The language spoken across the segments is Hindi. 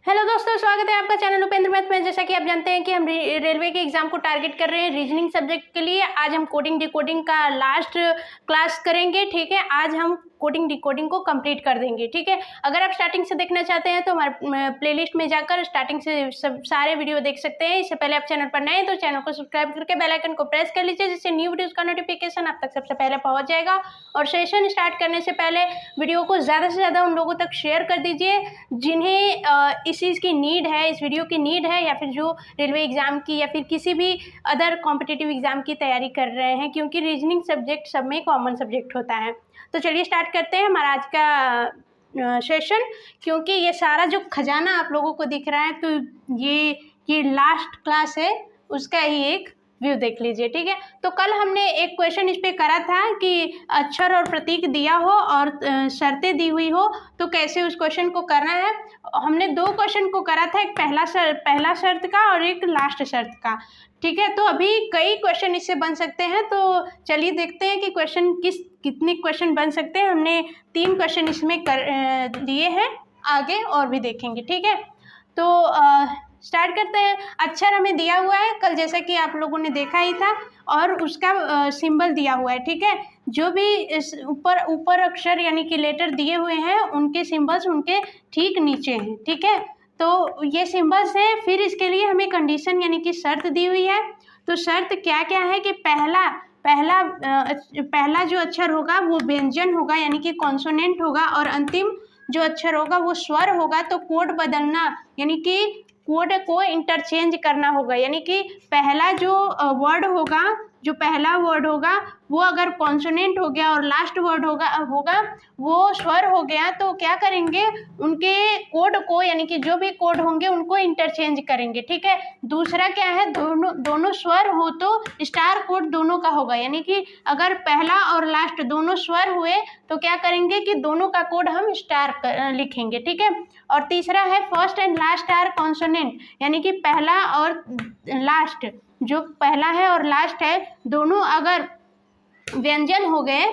हेलो दोस्तों, स्वागत है आपका चैनल उपेंद्र मैथ में। जैसा कि आप जानते हैं कि हम रेलवे के एग्जाम को टारगेट कर रहे हैं रीजनिंग सब्जेक्ट के लिए। आज हम कोडिंग डिकोडिंग का लास्ट क्लास करेंगे। ठीक है, आज हम कोडिंग डिकोडिंग को कंप्लीट कर देंगे। ठीक है, अगर आप स्टार्टिंग से देखना चाहते हैं तो हमारे प्लेलिस्ट में जाकर स्टार्टिंग से सब सारे वीडियो देख सकते हैं। इससे पहले आप चैनल पर नए हैं तो चैनल को सब्सक्राइब करके बेल आइकन को प्रेस कर लीजिए, जिससे न्यू वीडियोस का नोटिफिकेशन आप तक सबसे पहले पहुंच जाएगा। और सेशन स्टार्ट करने से पहले वीडियो को ज़्यादा से ज़्यादा उन लोगों तक शेयर कर दीजिए जिन्हें इस चीज़ की नीड है, इस वीडियो की नीड है, या फिर जो रेलवे एग्जाम की या फिर किसी भी अदर कॉम्पिटिटिव एग्जाम की तैयारी कर रहे हैं, क्योंकि रीजनिंग सब्जेक्ट सब में कॉमन सब्जेक्ट होता है। तो चलिए स्टार्ट करते हैं हमारा आज का सेशन। क्योंकि ये सारा जो खजाना आप लोगों को दिख रहा है तो ये लास्ट क्लास है, उसका ही एक व्यू देख लीजिए। ठीक है, तो कल हमने एक क्वेश्चन इस पे करा था कि अक्षर और प्रतीक दिया हो और शर्तें दी हुई हो तो कैसे उस क्वेश्चन को करना है। हमने दो क्वेश्चन को करा था, एक पहला शर्त का और एक लास्ट शर्त का। ठीक है, तो अभी कई क्वेश्चन इससे बन सकते हैं, तो चलिए देखते हैं कि कितने क्वेश्चन बन सकते हैं। हमने 3 क्वेश्चन इसमें लिए हैं, आगे और भी देखेंगे। ठीक है, तो स्टार्ट करते हैं। अक्षर हमें दिया हुआ है कल, जैसा कि आप लोगों ने देखा ही था, और उसका सिंबल दिया हुआ है। ठीक है, जो भी इस ऊपर अक्षर यानी कि लेटर दिए हुए हैं उनके सिंबल्स उनके ठीक नीचे हैं। ठीक है, तो ये सिंबल्स हैं। फिर इसके लिए हमें कंडीशन यानी कि शर्त दी हुई है। तो शर्त क्या क्या है कि पहला जो अक्षर होगा वो व्यंजन होगा यानी कि कॉन्सोनेंट होगा, और अंतिम जो अक्षर होगा वो स्वर होगा। तो कोड बदलना यानी कि कोड को इंटरचेंज करना होगा, यानी कि पहला जो पहला वर्ड होगा वो अगर कॉन्सोनेंट हो गया और लास्ट वर्ड होगा वो स्वर हो गया, तो क्या करेंगे, उनके कोड को यानी कि जो भी कोड होंगे उनको इंटरचेंज करेंगे। ठीक है, दूसरा क्या है, दोनों स्वर हो तो स्टार कोड दोनों का होगा, यानी कि अगर पहला और लास्ट दोनों स्वर हुए तो क्या करेंगे कि दोनों का कोड हम स्टार लिखेंगे। ठीक है, और तीसरा है first and last are consonant, यानी कि पहला और लास्ट, जो पहला है और लास्ट है दोनों अगर व्यंजन हो गए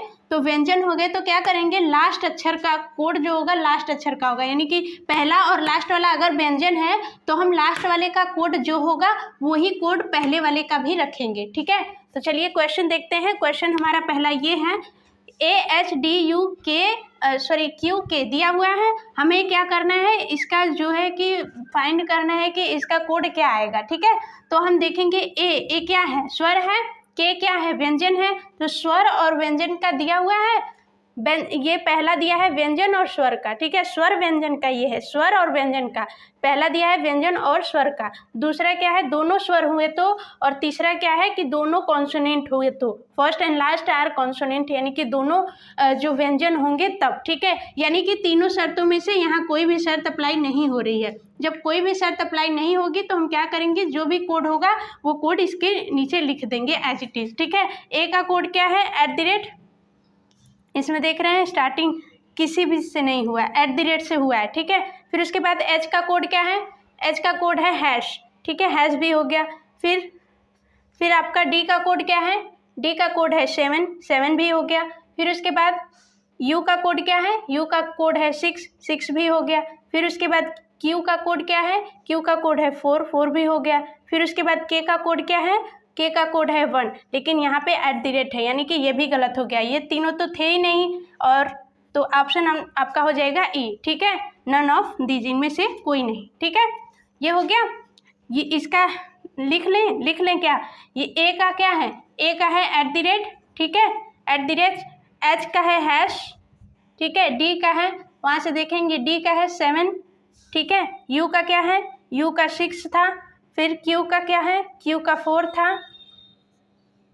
तो क्या करेंगे, लास्ट अक्षर का कोड जो होगा लास्ट अक्षर का होगा, यानी कि पहला और लास्ट वाला अगर व्यंजन है तो हम लास्ट वाले का कोड जो होगा वही कोड पहले वाले का भी रखेंगे। ठीक है, तो चलिए क्वेश्चन देखते हैं। क्वेश्चन हमारा पहला ये है, क्यू के दिया हुआ है। हमें क्या करना है, इसका जो है कि फाइंड करना है कि इसका कोड क्या आएगा। ठीक है, तो हम देखेंगे ए क्या है, स्वर है, के क्या है, व्यंजन है। तो स्वर और व्यंजन का दिया हुआ है, ये पहला दिया है व्यंजन और स्वर का। ठीक है, स्वर व्यंजन का ये है, स्वर और व्यंजन का पहला दिया है व्यंजन और स्वर का। दूसरा क्या है, दोनों स्वर हुए तो, और तीसरा क्या है कि दोनों कॉन्सोनेंट हुए तो, first and last are consonant, यानी कि दोनों जो व्यंजन होंगे तब। ठीक है, यानी कि तीनों शर्तों में से यहाँ कोई भी शर्त अप्लाई नहीं हो रही है। जब कोई भी शर्त अप्लाई नहीं होगी तो हम क्या करेंगे, जो भी कोड होगा वो कोड इसके नीचे लिख देंगे एज इट इज। ठीक है, ए का कोड क्या है, @ इसमें देख रहे हैं स्टार्टिंग किसी भी से नहीं हुआ है, @ से हुआ है। ठीक है, फिर उसके बाद एच का कोड क्या है, एच का कोड है हैश। ठीक है, हैश भी हो गया। फिर आपका डी का कोड क्या है, डी का कोड है 7 भी हो गया। फिर उसके बाद यू का कोड क्या है, यू का कोड है 6 भी हो गया। फिर उसके बाद क्यू का कोड क्या है, क्यू का कोड है 4 भी हो गया। फिर उसके बाद के का कोड क्या है, के का कोड है 1, लेकिन यहाँ पे @ है, यानी कि ये भी गलत हो गया, ये तीनों तो थे ही नहीं, और तो ऑप्शन आपका हो जाएगा ई। ठीक है, नन ऑफ दीज, इनमें से कोई नहीं। ठीक है, ये हो गया। ये इसका लिख लें क्या, ये ए का क्या है, ए का है @ ठीक है, @ एच का है हैश। ठीक है, डी का है, वहाँ से देखेंगे डी का है 7। ठीक है, यू का क्या है, यू का 6 था। फिर क्यू का क्या है, क्यू का 4 था।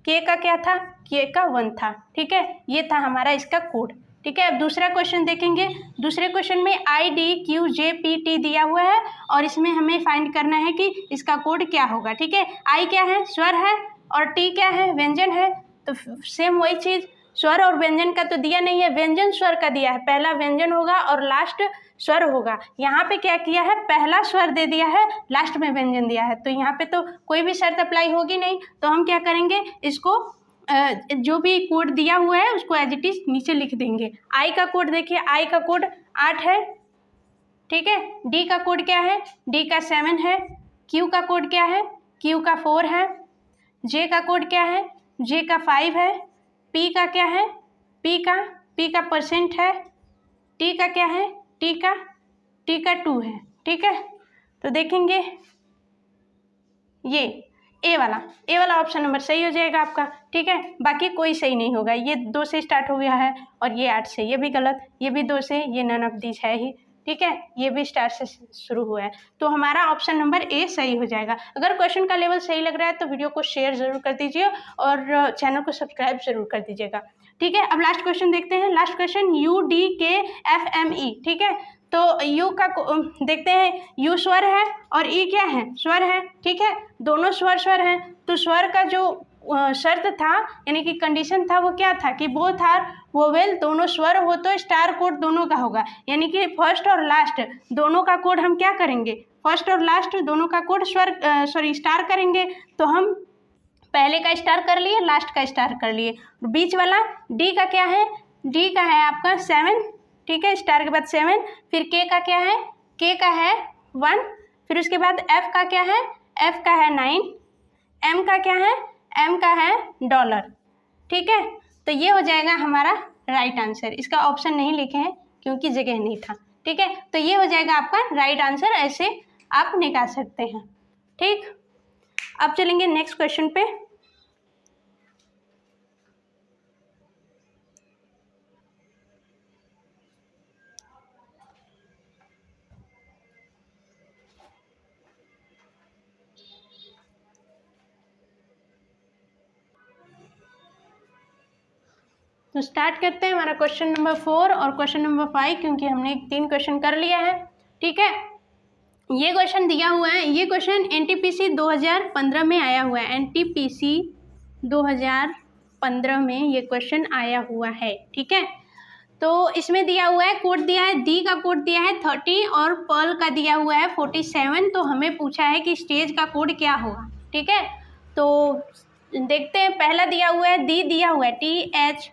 के का क्या था, के का 1 था। ठीक है, ये था हमारा इसका कोड। ठीक है, अब दूसरा क्वेश्चन देखेंगे। दूसरे क्वेश्चन में IDQJPT दिया हुआ है और इसमें हमें फाइंड करना है कि इसका कोड क्या होगा। ठीक है, आई क्या है, स्वर है, और टी क्या है, व्यंजन है। तो सेम वही चीज़, स्वर और व्यंजन का तो दिया नहीं है, व्यंजन स्वर का दिया है, पहला व्यंजन होगा और लास्ट स्वर होगा। यहाँ पे क्या किया है, पहला स्वर दे दिया है, लास्ट में व्यंजन दिया है, तो यहाँ पे तो कोई भी शर्त अप्लाई होगी नहीं। तो हम क्या करेंगे, इसको जो भी कोड दिया हुआ है उसको एज इट इज नीचे लिख देंगे। आई का कोड देखिए, आई का कोड 8 है। ठीक है। डी का कोड क्या है, डी का 7 है। क्यू का कोड क्या है, क्यू का 4 है। जे का कोड क्या है, जे का 5 है। पी का क्या है, पी का परसेंट है। टी का क्या है, टी का 2 है। ठीक है, तो देखेंगे ये ए वाला ऑप्शन नंबर सही हो जाएगा आपका। ठीक है, बाकी कोई सही नहीं होगा। ये 2 से स्टार्ट हो गया है और ये 8 से, ये भी गलत। ये भी 2 से, ये नन ऑफ दिस है ही। ठीक है, ये भी स्टार से शुरू हुआ है, तो हमारा ऑप्शन नंबर ए सही हो जाएगा। अगर क्वेश्चन का लेवल सही लग रहा है तो वीडियो को शेयर जरूर कर दीजिए और चैनल को सब्सक्राइब जरूर कर दीजिएगा। ठीक है, अब लास्ट क्वेश्चन देखते हैं। Last question UDKFME। ठीक है, तो यू का देखते हैं, यू स्वर है और ई क्या है, स्वर है। ठीक है, दोनों स्वर हैं, तो स्वर का जो शर्त था यानी कि कंडीशन था वो क्या था कि बोथ आर वोवेल, दोनों स्वर हो तो स्टार कोड दोनों का होगा। यानी कि फर्स्ट और लास्ट दोनों का कोड हम क्या करेंगे, फर्स्ट और लास्ट दोनों का कोड स्टार करेंगे। तो हम पहले का स्टार कर लिए, लास्ट का स्टार कर लिए। बीच वाला डी का क्या है, डी का है आपका 7। ठीक है, स्टार के बाद 7। फिर के का क्या है, के का है 1। फिर उसके बाद एफ का क्या है, एफ का है 9। एम का क्या है, एम का है $। ठीक है, तो ये हो जाएगा हमारा राइट आंसर। इसका ऑप्शन नहीं लिखे हैं क्योंकि जगह नहीं था। ठीक है, तो ये हो जाएगा आपका राइट आंसर, ऐसे आप निकाल सकते हैं। ठीक, अब चलेंगे नेक्स्ट क्वेश्चन पे। तो स्टार्ट करते हैं हमारा क्वेश्चन नंबर 4 और क्वेश्चन नंबर 5, क्योंकि हमने 3 क्वेश्चन कर लिया है। ठीक है, ये क्वेश्चन दिया हुआ है, ये क्वेश्चन NTPC 2015 में आया हुआ है। NTPC 2015 में ये क्वेश्चन आया हुआ है। ठीक है, तो इसमें दिया हुआ है, कोड दिया है, दी का कोड दिया है 30 और पर्ल का दिया हुआ है 47। तो हमें पूछा है कि स्टेज का कोड क्या होगा। ठीक है, तो देखते हैं। पहला दिया हुआ है, दी दिया हुआ है THE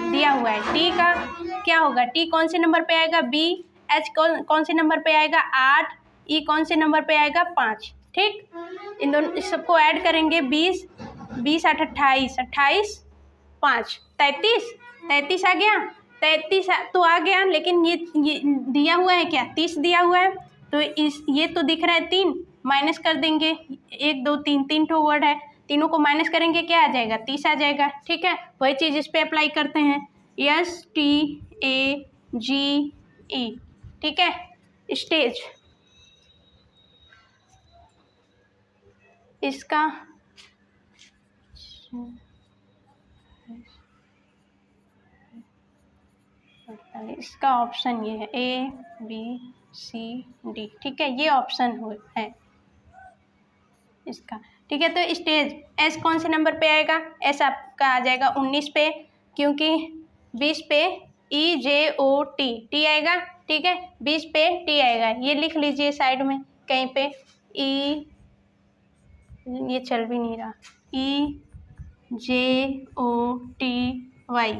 दिया हुआ है। टी का क्या होगा, टी कौन से नंबर पे आएगा, B। H कौन से नंबर पे आएगा, 8। E कौन से नंबर पे आएगा, 5। ठीक, इन दोनों इस सबको ऐड करेंगे, 20 8 28 28 5 33 आ गया। 33 तो आ गया, लेकिन ये दिया हुआ है क्या, 30 दिया हुआ है। तो ये तो दिख रहा है 3, माइनस कर देंगे 1 2 3 ठो वर्ड है, तीनों को माइनस करेंगे, क्या आ जाएगा, 30 आ जाएगा। ठीक है, वही चीज़ इस पे अप्लाई करते हैं, STAGE। ठीक है, स्टेज, इसका इसका ऑप्शन ये है ABCD। ठीक है, ये ऑप्शन है इसका। ठीक है, तो स्टेज एस कौन से नंबर पे आएगा, एस आपका आ जाएगा 19 पे, क्योंकि 20 पे EJOT टी आएगा। ठीक है, 20 पे टी आएगा, ये लिख लीजिए साइड में कहीं पे। ये चल भी नहीं रहा, EJOTY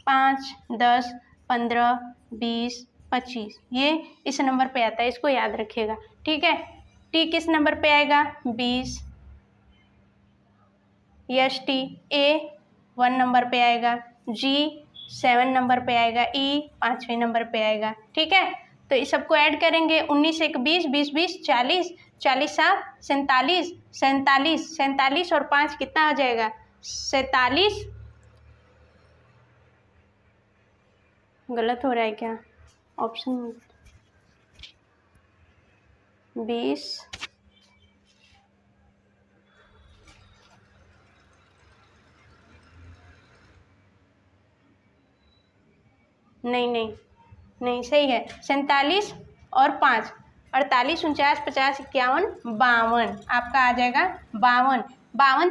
5 10 15 20 25, ये इस नंबर पे आता है, इसको याद रखिएगा। ठीक है, टी किस नंबर पे आएगा, 20। ST A 1 नंबर पे आएगा, G 7 नंबर पे आएगा, E 5वें नंबर पे आएगा। ठीक है, तो इस सबको ऐड करेंगे, 19 1 20 20 20 40 40 7 47 47 47 और 5 कितना आ जाएगा, 47। गलत हो रहा है क्या, ऑप्शन 20 नहीं सही है, 47 और 5 48 49 50 51 52 आपका आ जाएगा 52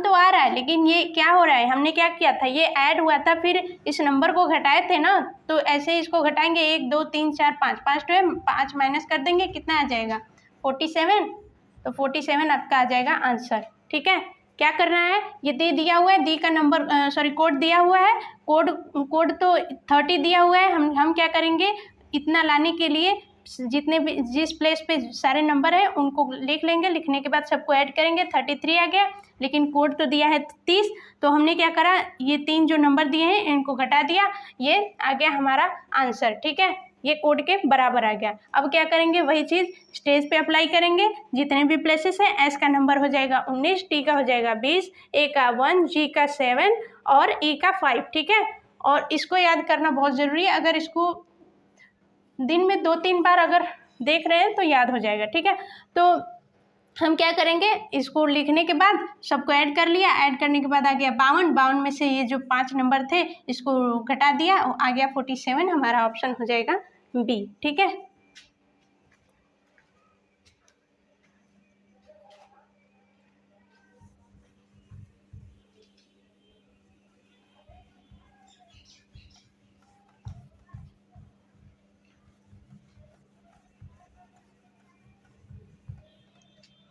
तो आ रहा है, लेकिन ये क्या हो रहा है, हमने क्या किया था, ये ऐड हुआ था, फिर इस नंबर को घटाए थे ना, तो ऐसे ही इसको घटाएंगे, 1 2 3 4 5 तो है, 5 माइनस कर देंगे, कितना आ जाएगा 47। तो 47 आपका आ जाएगा आंसर। ठीक है, क्या करना है, ये दी दिया हुआ है, दी का नंबर कोड दिया हुआ है, कोड तो 30 दिया हुआ है, हम क्या करेंगे, इतना लाने के लिए जितने भी जिस प्लेस पे सारे नंबर हैं उनको लिख लेंगे। लिखने के बाद सबको ऐड करेंगे, 33 आ गया। लेकिन कोड तो दिया है 30, तो हमने क्या करा, ये 3 जो नंबर दिए हैं इनको घटा दिया, ये आ गया हमारा आंसर। ठीक है, ये कोड के बराबर आ गया। अब क्या करेंगे, वही चीज़ स्टेज पे अप्लाई करेंगे। जितने भी प्लेसेस हैं, एस का नंबर हो जाएगा 19, टी का हो जाएगा 20, ए का 1, जी का 7 और ई का 5। ठीक है, और इसको याद करना बहुत ज़रूरी है। अगर इसको दिन में 2-3 बार अगर देख रहे हैं तो याद हो जाएगा। ठीक है, तो हम क्या करेंगे, इसको लिखने के बाद सबको ऐड कर लिया। ऐड करने के बाद आ गया 52। 52 में से ये जो 5 नंबर थे इसको घटा दिया, आ गया 47। हमारा ऑप्शन हो जाएगा बी। ठीक है,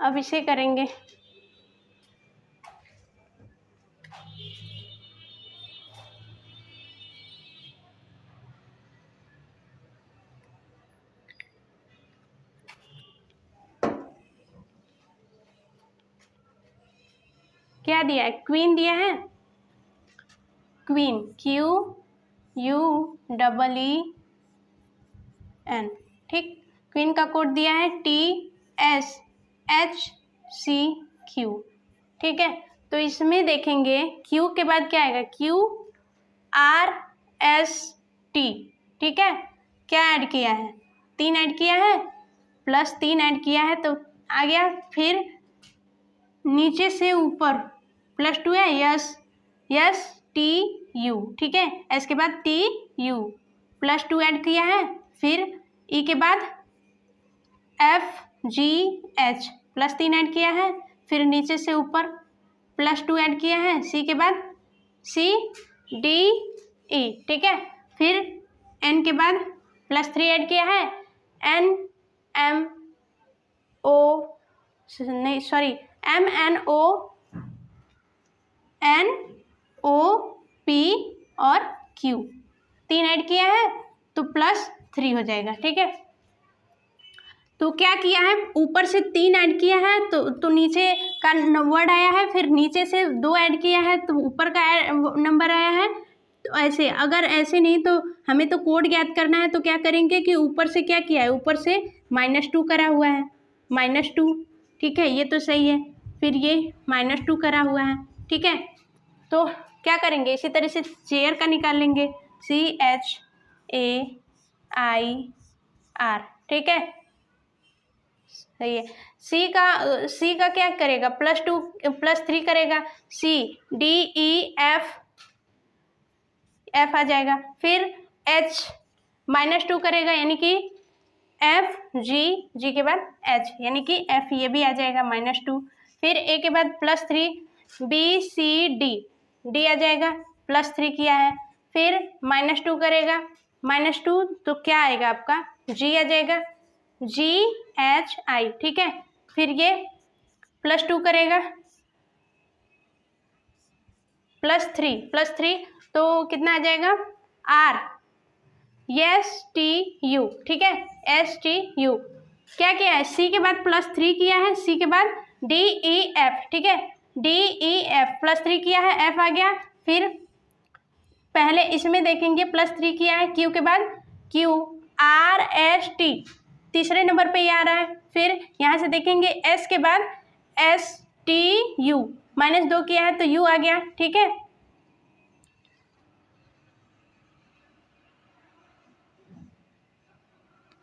अब इसे करेंगे। क्या दिया है, क्वीन दिया है, क्वीन QUEEN। ठीक, क्वीन का कोड दिया है TSHCQ। ठीक है, तो इसमें देखेंगे Q के बाद क्या आएगा, QRST। ठीक है, क्या ऐड किया है, 3 ऐड किया है, प्लस 3 ऐड किया है तो आ गया। फिर नीचे से ऊपर +2 है, STU। ठीक है, एस के बाद TU, +2 ऐड किया है। फिर ई के बाद FGH, +3 ऐड किया है। फिर नीचे से ऊपर +2 ऐड किया है, सी के बाद CDE। ठीक है, फिर एन के बाद +3 ऐड किया है, MNOP और Q 3 ऐड किया है तो +3 हो जाएगा। ठीक है, तो क्या किया है, ऊपर से 3 ऐड किया है तो नीचे का वर्ड आया है। फिर नीचे से 2 ऐड किया है तो ऊपर का नंबर आया है। तो ऐसे, अगर ऐसे नहीं तो हमें तो कोड याद करना है, तो क्या करेंगे कि ऊपर से क्या किया है, ऊपर से -2 करा हुआ है, -2। ठीक है, ये तो सही है। फिर ये -2 करा हुआ है। ठीक है, तो क्या करेंगे, इसी तरह से चेयर का निकाल लेंगे, CHAIR। ठीक है, सही है। सी का क्या करेगा, +2 +3 करेगा, CDEF आ जाएगा। फिर H -2 करेगा यानी कि FG के बाद H यानी कि F, ये भी आ जाएगा -2। फिर A के बाद +3, BCD आ जाएगा, +3 किया है। फिर -2 करेगा, -2 तो क्या आएगा आपका, G आ जाएगा, GHI। ठीक है, फिर ये +2 करेगा, +3 तो कितना आ जाएगा, STU। ठीक है, STU। क्या किया है, C के बाद +3 किया है, C के बाद DEF। ठीक है, DEF +3 किया है, F आ गया। फिर पहले इसमें देखेंगे +3 किया है, Q के बाद QRST, तीसरे नंबर पे ये आ रहा है। फिर यहाँ से देखेंगे S के बाद STU, -2 किया है तो U आ गया। ठीक है,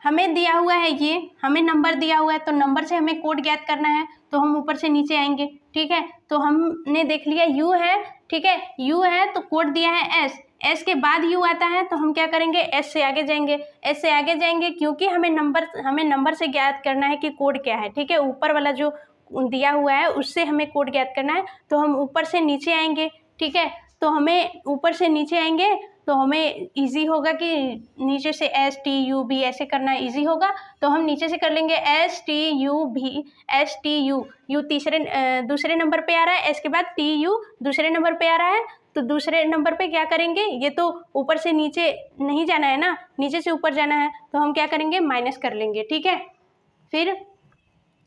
हमें दिया हुआ है, ये हमें नंबर दिया हुआ है, तो नंबर से हमें कोड ज्ञात करना है, तो हम ऊपर से नीचे आएंगे। ठीक है, तो हमने देख लिया U है। ठीक है, U है तो कोड दिया है S के बाद U आता है, तो हम क्या करेंगे, S से आगे जाएंगे, क्योंकि हमें नंबर से ज्ञात करना है कि कोड क्या है। ठीक है, ऊपर वाला जो दिया हुआ है उससे हमें कोड ज्ञात करना है, तो हम ऊपर से नीचे आएंगे। ठीक है, तो हमें ऊपर से नीचे आएंगे तो हमें इजी होगा कि नीचे से STUB ऐसे करना इजी होगा, तो हम नीचे से कर लेंगे STU। U दूसरे नंबर पे आ रहा है, S के बाद TU दूसरे नंबर पे आ रहा है, तो दूसरे नंबर पे क्या करेंगे, ये तो ऊपर से नीचे नहीं जाना है ना, नीचे से ऊपर जाना है, तो हम क्या करेंगे, माइनस कर लेंगे, ठीक है। फिर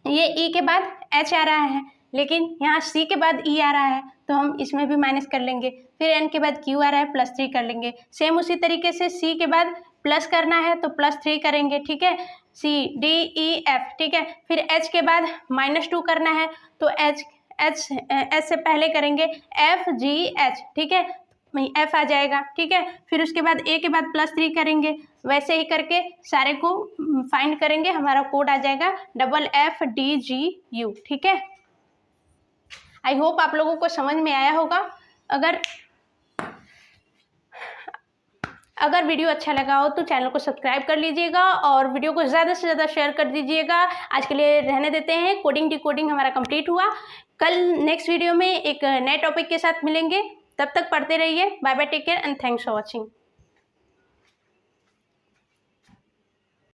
ये ई के बाद एच आ रहा है, लेकिन यहाँ सी के बाद ई आ रहा है, तो हम इसमें भी माइनस कर लेंगे। फिर एन के बाद क्यू आ रहा है, +3 कर लेंगे। सेम उसी तरीके से सी के बाद प्लस करना है तो +3 करेंगे, ठीक है, सी डी ई एफ, ठीक है। फिर एच के बाद -2 करना है तो एच से पहले करेंगे एफ जी एच, ठीक है, एफ आ जाएगा, ठीक है। फिर उसके बाद ए के बाद +3 करेंगे, वैसे ही करके सारे को फाइंड करेंगे, हमारा कोड आ जाएगा FFDGU, ठीक है। आई होप आप लोगों को समझ में आया होगा। अगर वीडियो अच्छा लगा हो तो चैनल को सब्सक्राइब कर लीजिएगा और वीडियो को ज़्यादा से ज़्यादा शेयर कर दीजिएगा। आज के लिए रहने देते हैं, कोडिंग डिकोडिंग हमारा कंप्लीट हुआ। कल नेक्स्ट वीडियो में एक नए टॉपिक के साथ मिलेंगे, तब तक पढ़ते रहिए। Bye bye, take care and thanks for watching.